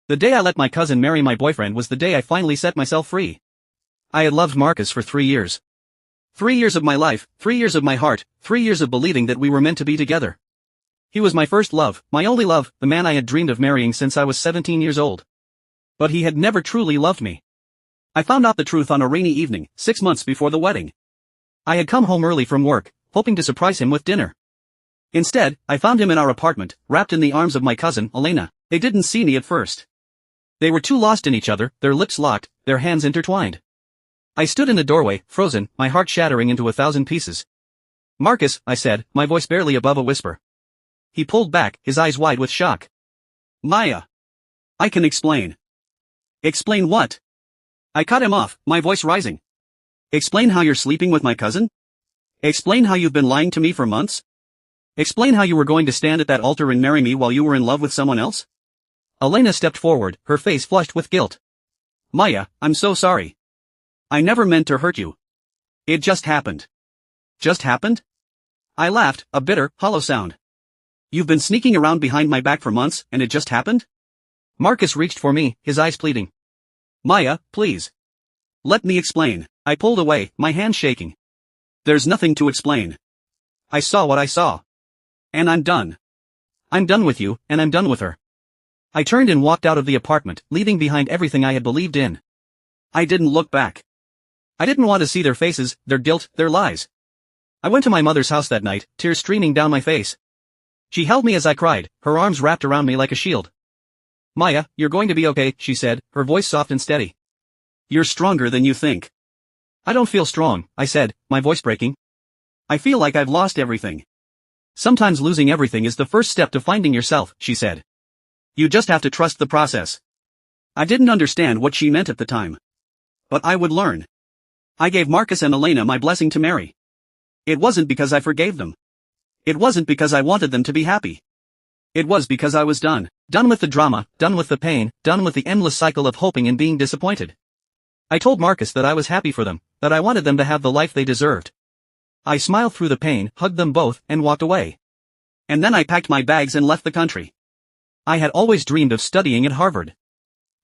The day I let my cousin marry my boyfriend was the day I finally set myself free. I had loved Marcus for 3 years. 3 years of my life, 3 years of my heart, 3 years of believing that we were meant to be together. He was my first love, my only love, the man I had dreamed of marrying since I was 17 years old. But he had never truly loved me. I found out the truth on a rainy evening, 6 months before the wedding. I had come home early from work, hoping to surprise him with dinner. Instead, I found him in our apartment, wrapped in the arms of my cousin, Elena. They didn't see me at first. They were too lost in each other, their lips locked, their hands intertwined. I stood in the doorway, frozen, my heart shattering into 1,000 pieces. "Marcus," I said, my voice barely above a whisper. He pulled back, his eyes wide with shock. "Maya. I can explain." "Explain what?" I cut him off, my voice rising. "Explain how you're sleeping with my cousin? Explain how you've been lying to me for months? Explain how you were going to stand at that altar and marry me while you were in love with someone else?" Elena stepped forward, her face flushed with guilt. "Maya, I'm so sorry. I never meant to hurt you. It just happened." "Just happened?" I laughed, a bitter, hollow sound. "You've been sneaking around behind my back for months, and it just happened?" Marcus reached for me, his eyes pleading. "Maya, please. Let me explain." I pulled away, my hands shaking. "There's nothing to explain. I saw what I saw. And I'm done. I'm done with you, and I'm done with her." I turned and walked out of the apartment, leaving behind everything I had believed in. I didn't look back. I didn't want to see their faces, their guilt, their lies. I went to my mother's house that night, tears streaming down my face. She held me as I cried, her arms wrapped around me like a shield. "Maya, you're going to be okay," she said, her voice soft and steady. "You're stronger than you think." "I don't feel strong," I said, my voice breaking. "I feel like I've lost everything." "Sometimes losing everything is the first step to finding yourself," she said. "You just have to trust the process." I didn't understand what she meant at the time. But I would learn. I gave Marcus and Elena my blessing to marry. It wasn't because I forgave them. It wasn't because I wanted them to be happy. It was because I was done. Done with the drama, done with the pain, done with the endless cycle of hoping and being disappointed. I told Marcus that I was happy for them, that I wanted them to have the life they deserved. I smiled through the pain, hugged them both, and walked away. And then I packed my bags and left the country. I had always dreamed of studying at Harvard.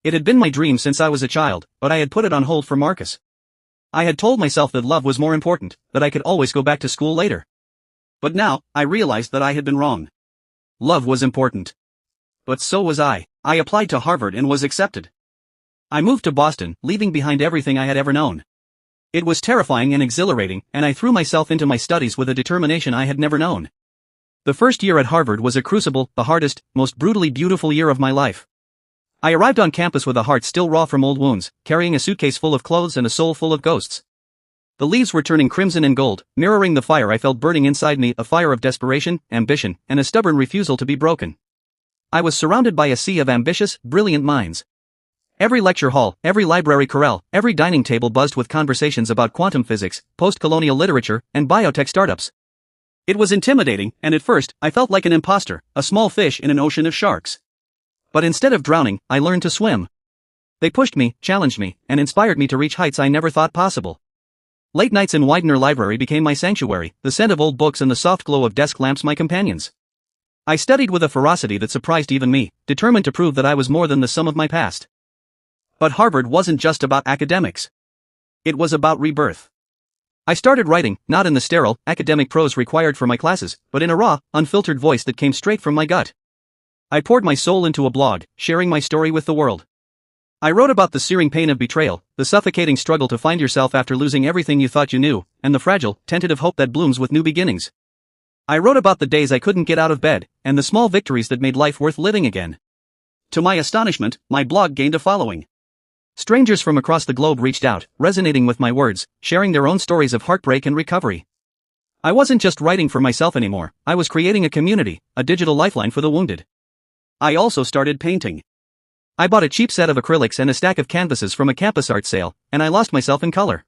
It had been my dream since I was a child, but I had put it on hold for Marcus. I had told myself that love was more important, that I could always go back to school later. But now, I realized that I had been wrong. Love was important. But so was I. I applied to Harvard and was accepted. I moved to Boston, leaving behind everything I had ever known. It was terrifying and exhilarating, and I threw myself into my studies with a determination I had never known. The first year at Harvard was a crucible, the hardest, most brutally beautiful year of my life. I arrived on campus with a heart still raw from old wounds, carrying a suitcase full of clothes and a soul full of ghosts. The leaves were turning crimson and gold, mirroring the fire I felt burning inside me, a fire of desperation, ambition, and a stubborn refusal to be broken. I was surrounded by a sea of ambitious, brilliant minds. Every lecture hall, every library corral, every dining table buzzed with conversations about quantum physics, post-colonial literature, and biotech startups. It was intimidating, and at first, I felt like an imposter, a small fish in an ocean of sharks. But instead of drowning, I learned to swim. They pushed me, challenged me, and inspired me to reach heights I never thought possible. Late nights in Widener Library became my sanctuary, the scent of old books and the soft glow of desk lamps my companions. I studied with a ferocity that surprised even me, determined to prove that I was more than the sum of my past. But Harvard wasn't just about academics. It was about rebirth. I started writing, not in the sterile, academic prose required for my classes, but in a raw, unfiltered voice that came straight from my gut. I poured my soul into a blog, sharing my story with the world. I wrote about the searing pain of betrayal, the suffocating struggle to find yourself after losing everything you thought you knew, and the fragile, tentative hope that blooms with new beginnings. I wrote about the days I couldn't get out of bed, and the small victories that made life worth living again. To my astonishment, my blog gained a following. Strangers from across the globe reached out, resonating with my words, sharing their own stories of heartbreak and recovery. I wasn't just writing for myself anymore, I was creating a community, a digital lifeline for the wounded. I also started painting. I bought a cheap set of acrylics and a stack of canvases from a campus art sale, and I lost myself in color.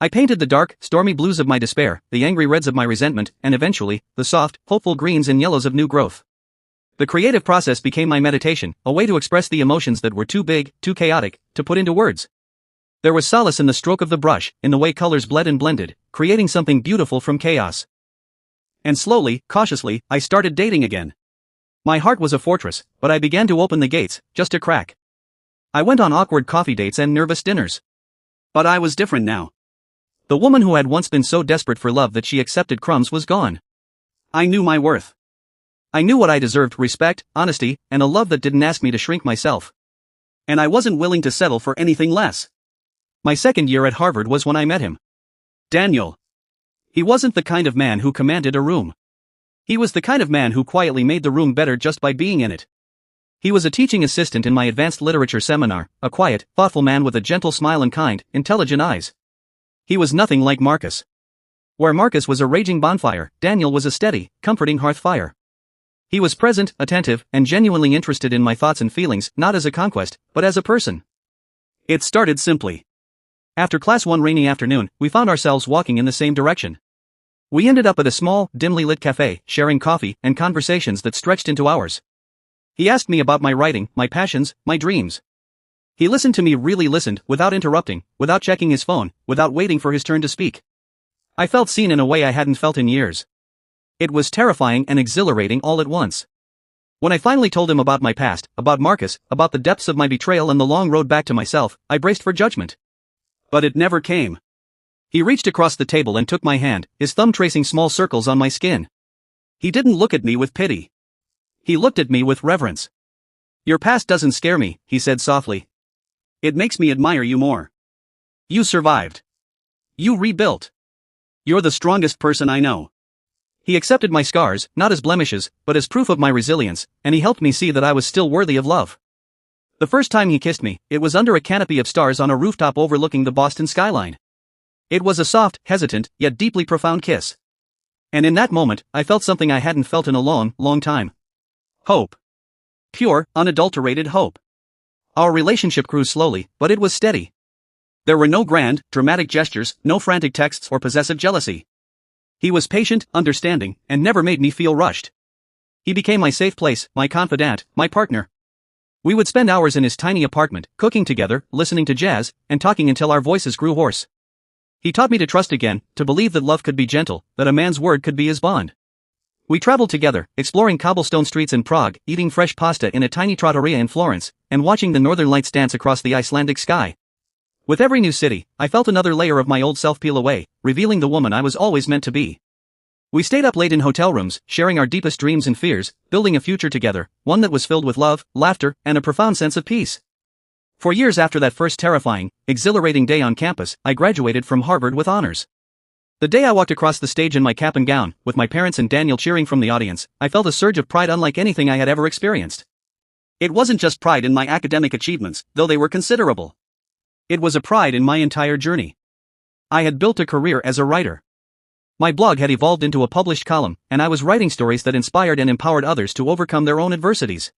I painted the dark, stormy blues of my despair, the angry reds of my resentment, and eventually, the soft, hopeful greens and yellows of new growth. The creative process became my meditation, a way to express the emotions that were too big, too chaotic, to put into words. There was solace in the stroke of the brush, in the way colors bled and blended, creating something beautiful from chaos. And slowly, cautiously, I started dating again. My heart was a fortress, but I began to open the gates, just a crack. I went on awkward coffee dates and nervous dinners. But I was different now. The woman who had once been so desperate for love that she accepted crumbs was gone. I knew my worth. I knew what I deserved: respect, honesty, and a love that didn't ask me to shrink myself. And I wasn't willing to settle for anything less. My second year at Harvard was when I met him. Daniel. He wasn't the kind of man who commanded a room. He was the kind of man who quietly made the room better just by being in it. He was a teaching assistant in my advanced literature seminar, a quiet, thoughtful man with a gentle smile and kind, intelligent eyes. He was nothing like Marcus. Where Marcus was a raging bonfire, Daniel was a steady, comforting hearth fire. He was present, attentive, and genuinely interested in my thoughts and feelings, not as a conquest, but as a person. It started simply. After class one rainy afternoon, we found ourselves walking in the same direction. We ended up at a small, dimly lit cafe, sharing coffee and conversations that stretched into hours. He asked me about my writing, my passions, my dreams. He listened to me, really listened, without interrupting, without checking his phone, without waiting for his turn to speak. I felt seen in a way I hadn't felt in years. It was terrifying and exhilarating all at once. When I finally told him about my past, about Marcus, about the depths of my betrayal and the long road back to myself, I braced for judgment. But it never came. He reached across the table and took my hand, his thumb tracing small circles on my skin. He didn't look at me with pity. He looked at me with reverence. "Your past doesn't scare me," he said softly. "It makes me admire you more. You survived. You rebuilt. You're the strongest person I know." He accepted my scars, not as blemishes, but as proof of my resilience, and he helped me see that I was still worthy of love. The first time he kissed me, it was under a canopy of stars on a rooftop overlooking the Boston skyline. It was a soft, hesitant, yet deeply profound kiss. And in that moment, I felt something I hadn't felt in a long, long time. Hope. Pure, unadulterated hope. Our relationship grew slowly, but it was steady. There were no grand, dramatic gestures, no frantic texts or possessive jealousy. He was patient, understanding, and never made me feel rushed. He became my safe place, my confidant, my partner. We would spend hours in his tiny apartment, cooking together, listening to jazz, and talking until our voices grew hoarse. He taught me to trust again, to believe that love could be gentle, that a man's word could be his bond. We traveled together, exploring cobblestone streets in Prague, eating fresh pasta in a tiny trattoria in Florence, and watching the northern lights dance across the Icelandic sky. With every new city, I felt another layer of my old self peel away, revealing the woman I was always meant to be. We stayed up late in hotel rooms, sharing our deepest dreams and fears, building a future together, one that was filled with love, laughter, and a profound sense of peace. For years after that first terrifying, exhilarating day on campus, I graduated from Harvard with honors. The day I walked across the stage in my cap and gown, with my parents and Daniel cheering from the audience, I felt a surge of pride unlike anything I had ever experienced. It wasn't just pride in my academic achievements, though they were considerable. It was a pride in my entire journey. I had built a career as a writer. My blog had evolved into a published column, and I was writing stories that inspired and empowered others to overcome their own adversities.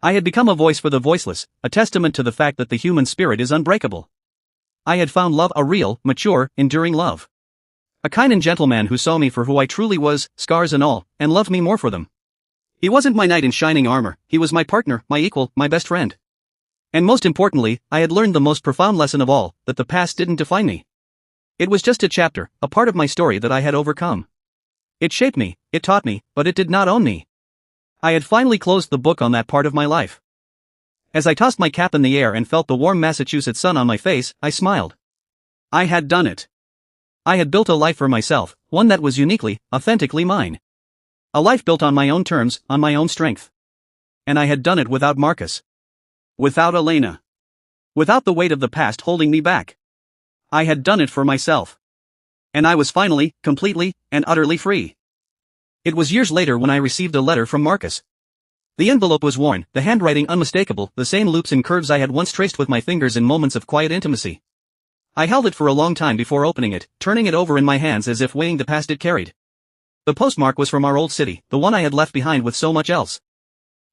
I had become a voice for the voiceless, a testament to the fact that the human spirit is unbreakable. I had found love, a real, mature, enduring love. A kind and gentle man who saw me for who I truly was, scars and all, and loved me more for them. He wasn't my knight in shining armor, he was my partner, my equal, my best friend. And most importantly, I had learned the most profound lesson of all, that the past didn't define me. It was just a chapter, a part of my story that I had overcome. It shaped me, it taught me, but it did not own me. I had finally closed the book on that part of my life. As I tossed my cap in the air and felt the warm Massachusetts sun on my face, I smiled. I had done it. I had built a life for myself, one that was uniquely, authentically mine. A life built on my own terms, on my own strength. And I had done it without Marcus. Without Elena. Without the weight of the past holding me back. I had done it for myself. And I was finally, completely, and utterly free. It was years later when I received a letter from Marcus. The envelope was worn, the handwriting unmistakable, the same loops and curves I had once traced with my fingers in moments of quiet intimacy. I held it for a long time before opening it, turning it over in my hands as if weighing the past it carried. The postmark was from our old city, the one I had left behind with so much else.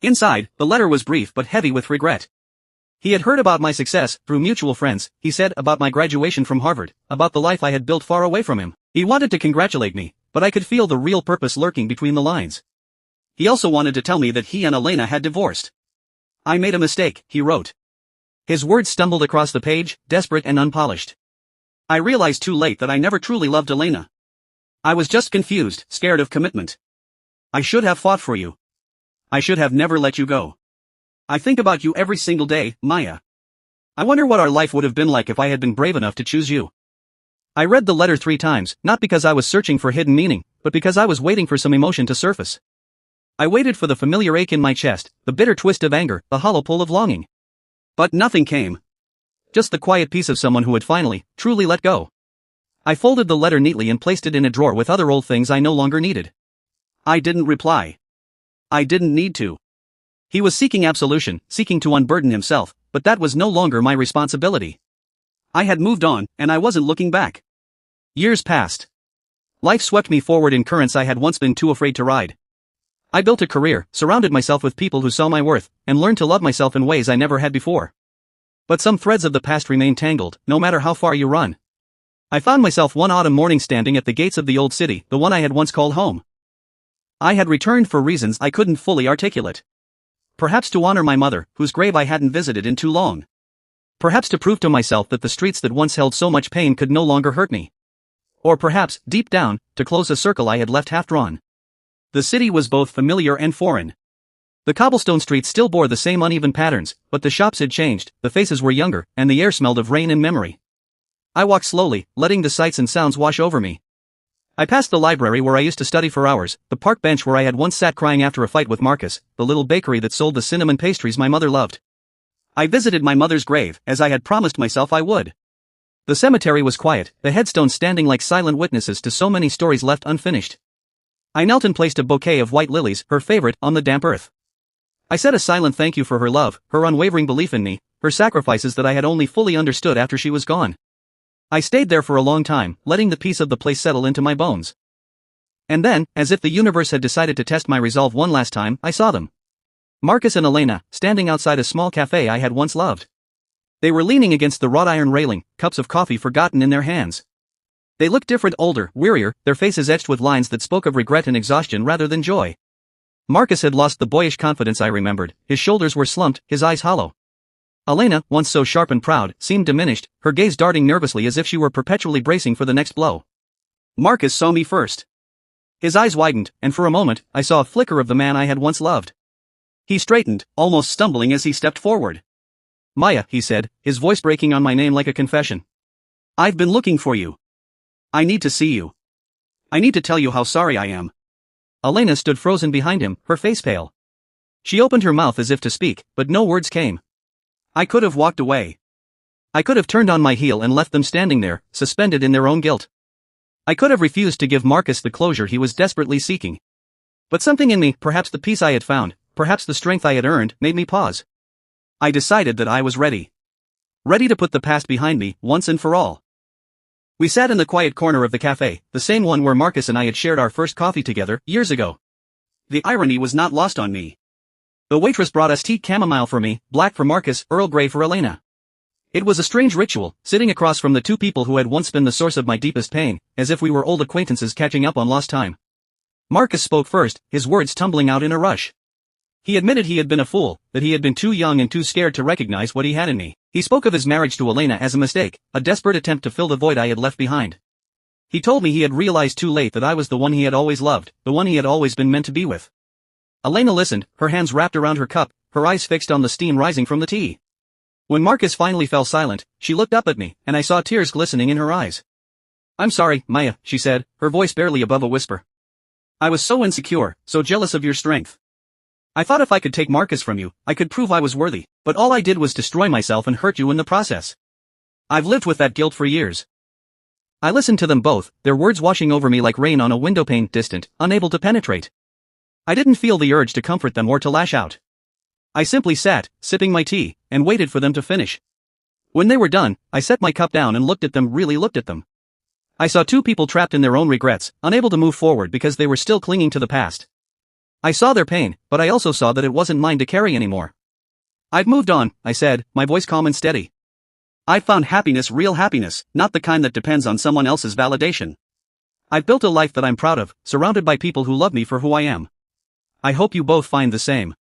Inside, the letter was brief but heavy with regret. He had heard about my success, through mutual friends, he said, about my graduation from Harvard, about the life I had built far away from him. He wanted to congratulate me, but I could feel the real purpose lurking between the lines. He also wanted to tell me that he and Elena had divorced. "I made a mistake," he wrote. His words stumbled across the page, desperate and unpolished. "I realized too late that I never truly loved Elena. I was just confused, scared of commitment. I should have fought for you. I should have never let you go. I think about you every single day, Maya. I wonder what our life would have been like if I had been brave enough to choose you. I read the letter 3 times, not because I was searching for hidden meaning, but because I was waiting for some emotion to surface. I waited for the familiar ache in my chest, the bitter twist of anger, the hollow pull of longing. But nothing came. Just the quiet peace of someone who had finally, truly let go. I folded the letter neatly and placed it in a drawer with other old things I no longer needed. I didn't reply. I didn't need to. He was seeking absolution, seeking to unburden himself, but that was no longer my responsibility. I had moved on, and I wasn't looking back. Years passed. Life swept me forward in currents I had once been too afraid to ride. I built a career, surrounded myself with people who saw my worth, and learned to love myself in ways I never had before. But some threads of the past remain tangled, no matter how far you run. I found myself one autumn morning standing at the gates of the old city, the one I had once called home. I had returned for reasons I couldn't fully articulate. Perhaps to honor my mother, whose grave I hadn't visited in too long. Perhaps to prove to myself that the streets that once held so much pain could no longer hurt me. Or perhaps, deep down, to close a circle I had left half drawn. The city was both familiar and foreign. The cobblestone streets still bore the same uneven patterns, but the shops had changed, the faces were younger, and the air smelled of rain and memory. I walked slowly, letting the sights and sounds wash over me. I passed the library where I used to study for hours, the park bench where I had once sat crying after a fight with Marcus, the little bakery that sold the cinnamon pastries my mother loved. I visited my mother's grave, as I had promised myself I would. The cemetery was quiet, the headstones standing like silent witnesses to so many stories left unfinished. I knelt and placed a bouquet of white lilies, her favorite, on the damp earth. I said a silent thank you for her love, her unwavering belief in me, her sacrifices that I had only fully understood after she was gone. I stayed there for a long time, letting the peace of the place settle into my bones. And then, as if the universe had decided to test my resolve one last time, I saw them. Marcus and Elena, standing outside a small cafe I had once loved. They were leaning against the wrought iron railing, cups of coffee forgotten in their hands. They looked different, older, wearier, their faces etched with lines that spoke of regret and exhaustion rather than joy. Marcus had lost the boyish confidence I remembered, his shoulders were slumped, his eyes hollow. Elena, once so sharp and proud, seemed diminished, her gaze darting nervously as if she were perpetually bracing for the next blow. Marcus saw me first. His eyes widened, and for a moment, I saw a flicker of the man I had once loved. He straightened, almost stumbling as he stepped forward. Maya, he said, his voice breaking on my name like a confession. I've been looking for you. I need to see you. I need to tell you how sorry I am. Elena stood frozen behind him, her face pale. She opened her mouth as if to speak, but no words came. I could have walked away. I could have turned on my heel and left them standing there, suspended in their own guilt. I could have refused to give Marcus the closure he was desperately seeking. But something in me, perhaps the peace I had found, perhaps the strength I had earned, made me pause. I decided that I was ready. Ready to put the past behind me, once and for all. We sat in the quiet corner of the cafe, the same one where Marcus and I had shared our first coffee together, years ago. The irony was not lost on me. The waitress brought us tea, chamomile for me, black for Marcus, Earl Grey for Elena. It was a strange ritual, sitting across from the two people who had once been the source of my deepest pain, as if we were old acquaintances catching up on lost time. Marcus spoke first, his words tumbling out in a rush. He admitted he had been a fool, that he had been too young and too scared to recognize what he had in me. He spoke of his marriage to Elena as a mistake, a desperate attempt to fill the void I had left behind. He told me he had realized too late that I was the one he had always loved, the one he had always been meant to be with. Elena listened, her hands wrapped around her cup, her eyes fixed on the steam rising from the tea. When Marcus finally fell silent, she looked up at me, and I saw tears glistening in her eyes. I'm sorry, Maya, she said, her voice barely above a whisper. I was so insecure, so jealous of your strength. I thought if I could take Marcus from you, I could prove I was worthy, but all I did was destroy myself and hurt you in the process. I've lived with that guilt for years. I listened to them both, their words washing over me like rain on a windowpane, distant, unable to penetrate. I didn't feel the urge to comfort them or to lash out. I simply sat, sipping my tea, and waited for them to finish. When they were done, I set my cup down and looked at them, really looked at them. I saw two people trapped in their own regrets, unable to move forward because they were still clinging to the past. I saw their pain, but I also saw that it wasn't mine to carry anymore. I've moved on, I said, my voice calm and steady. I've found happiness, real happiness, not the kind that depends on someone else's validation. I've built a life that I'm proud of, surrounded by people who love me for who I am. I hope you both find the same.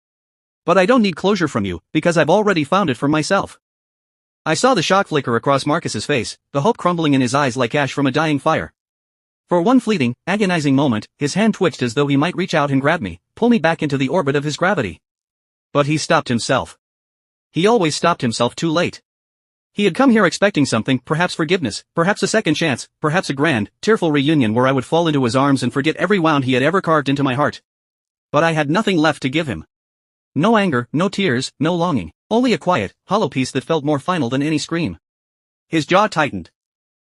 But I don't need closure from you, because I've already found it for myself. I saw the shock flicker across Marcus's face, the hope crumbling in his eyes like ash from a dying fire. For one fleeting, agonizing moment, his hand twitched as though he might reach out and grab me, pull me back into the orbit of his gravity. But he stopped himself. He always stopped himself too late. He had come here expecting something, perhaps forgiveness, perhaps a second chance, perhaps a grand, tearful reunion where I would fall into his arms and forget every wound he had ever carved into my heart. But I had nothing left to give him. No anger, no tears, no longing, only a quiet, hollow peace that felt more final than any scream. His jaw tightened.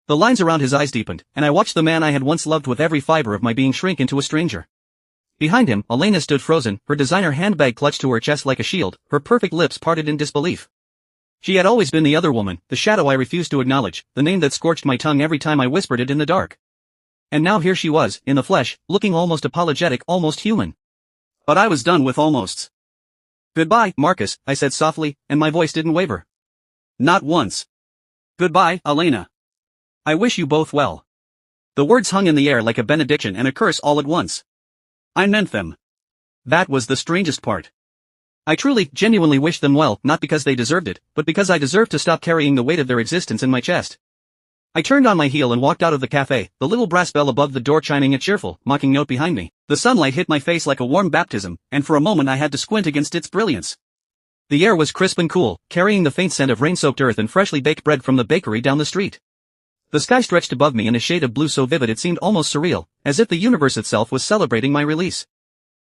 The lines around his eyes deepened, and I watched the man I had once loved with every fiber of my being shrink into a stranger. Behind him, Elena stood frozen, her designer handbag clutched to her chest like a shield, her perfect lips parted in disbelief. She had always been the other woman, the shadow I refused to acknowledge, the name that scorched my tongue every time I whispered it in the dark. And now here she was, in the flesh, looking almost apologetic, almost human. But I was done with almosts. "Goodbye, Marcus," I said softly, and my voice didn't waver. Not once. "Goodbye, Elena. I wish you both well." The words hung in the air like a benediction and a curse all at once. I meant them. That was the strangest part. I truly, genuinely wished them well, not because they deserved it, but because I deserved to stop carrying the weight of their existence in my chest. I turned on my heel and walked out of the cafe, the little brass bell above the door chiming a cheerful, mocking note behind me. The sunlight hit my face like a warm baptism, and for a moment I had to squint against its brilliance. The air was crisp and cool, carrying the faint scent of rain-soaked earth and freshly baked bread from the bakery down the street. The sky stretched above me in a shade of blue so vivid it seemed almost surreal, as if the universe itself was celebrating my release.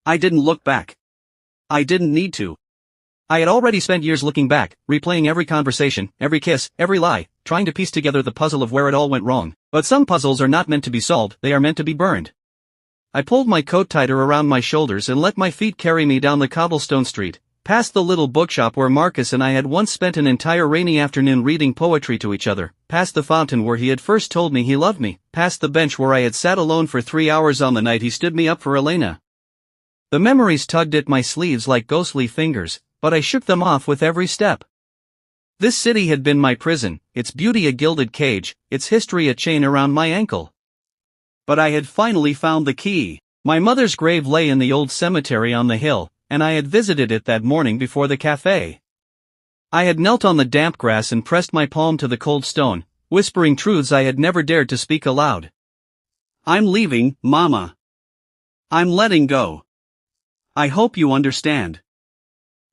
I didn't look back. I didn't need to. I had already spent years looking back, replaying every conversation, every kiss, every lie, trying to piece together the puzzle of where it all went wrong. But some puzzles are not meant to be solved, they are meant to be burned. I pulled my coat tighter around my shoulders and let my feet carry me down the cobblestone street, past the little bookshop where Marcus and I had once spent an entire rainy afternoon reading poetry to each other, past the fountain where he had first told me he loved me, past the bench where I had sat alone for 3 hours on the night he stood me up for Elena. The memories tugged at my sleeves like ghostly fingers, but I shook them off with every step. This city had been my prison, its beauty a gilded cage, its history a chain around my ankle. But I had finally found the key. My mother's grave lay in the old cemetery on the hill, and I had visited it that morning before the cafe. I had knelt on the damp grass and pressed my palm to the cold stone, whispering truths I had never dared to speak aloud. "I'm leaving, Mama. I'm letting go. I hope you understand."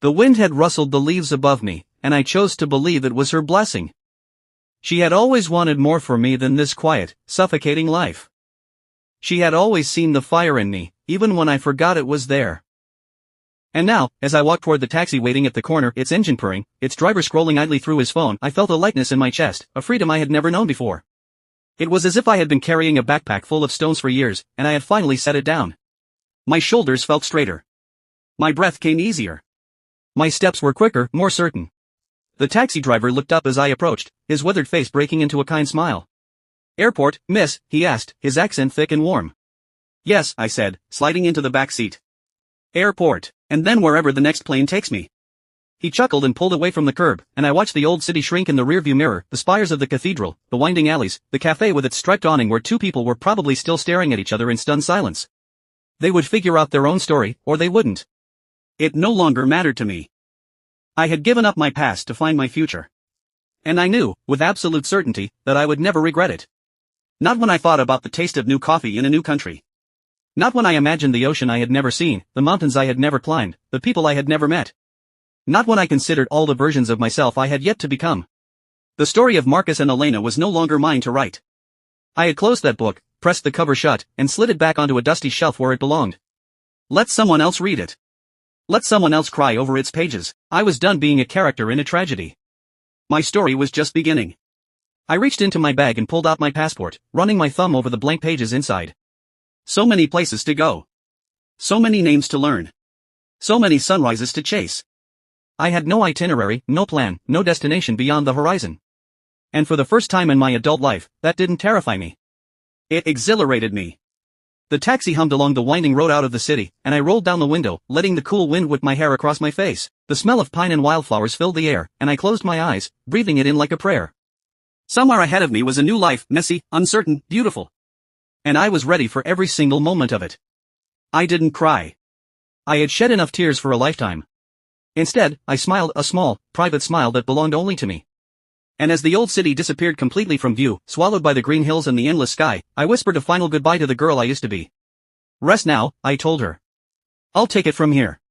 The wind had rustled the leaves above me, and I chose to believe it was her blessing. She had always wanted more for me than this quiet, suffocating life. She had always seen the fire in me, even when I forgot it was there. And now, as I walked toward the taxi waiting at the corner, its engine purring, its driver scrolling idly through his phone, I felt a lightness in my chest, a freedom I had never known before. It was as if I had been carrying a backpack full of stones for years, and I had finally set it down. My shoulders felt straighter. My breath came easier. My steps were quicker, more certain. The taxi driver looked up as I approached, his withered face breaking into a kind smile. "Airport, miss?" he asked, his accent thick and warm. "Yes," I said, sliding into the back seat. "Airport, and then wherever the next plane takes me." He chuckled and pulled away from the curb, and I watched the old city shrink in the rearview mirror, the spires of the cathedral, the winding alleys, the cafe with its striped awning where two people were probably still staring at each other in stunned silence. They would figure out their own story, or they wouldn't. It no longer mattered to me. I had given up my past to find my future. And I knew, with absolute certainty, that I would never regret it. Not when I thought about the taste of new coffee in a new country. Not when I imagined the ocean I had never seen, the mountains I had never climbed, the people I had never met. Not when I considered all the versions of myself I had yet to become. The story of Marcus and Elena was no longer mine to write. I had closed that book, pressed the cover shut, and slid it back onto a dusty shelf where it belonged. Let someone else read it. Let someone else cry over its pages. I was done being a character in a tragedy. My story was just beginning. I reached into my bag and pulled out my passport, running my thumb over the blank pages inside. So many places to go. So many names to learn. So many sunrises to chase. I had no itinerary, no plan, no destination beyond the horizon. And for the first time in my adult life, that didn't terrify me. It exhilarated me. The taxi hummed along the winding road out of the city, and I rolled down the window, letting the cool wind whip my hair across my face. The smell of pine and wildflowers filled the air, and I closed my eyes, breathing it in like a prayer. Somewhere ahead of me was a new life, messy, uncertain, beautiful. And I was ready for every single moment of it. I didn't cry. I had shed enough tears for a lifetime. Instead, I smiled, a small, private smile that belonged only to me. And as the old city disappeared completely from view, swallowed by the green hills and the endless sky, I whispered a final goodbye to the girl I used to be. Rest now, I told her. I'll take it from here.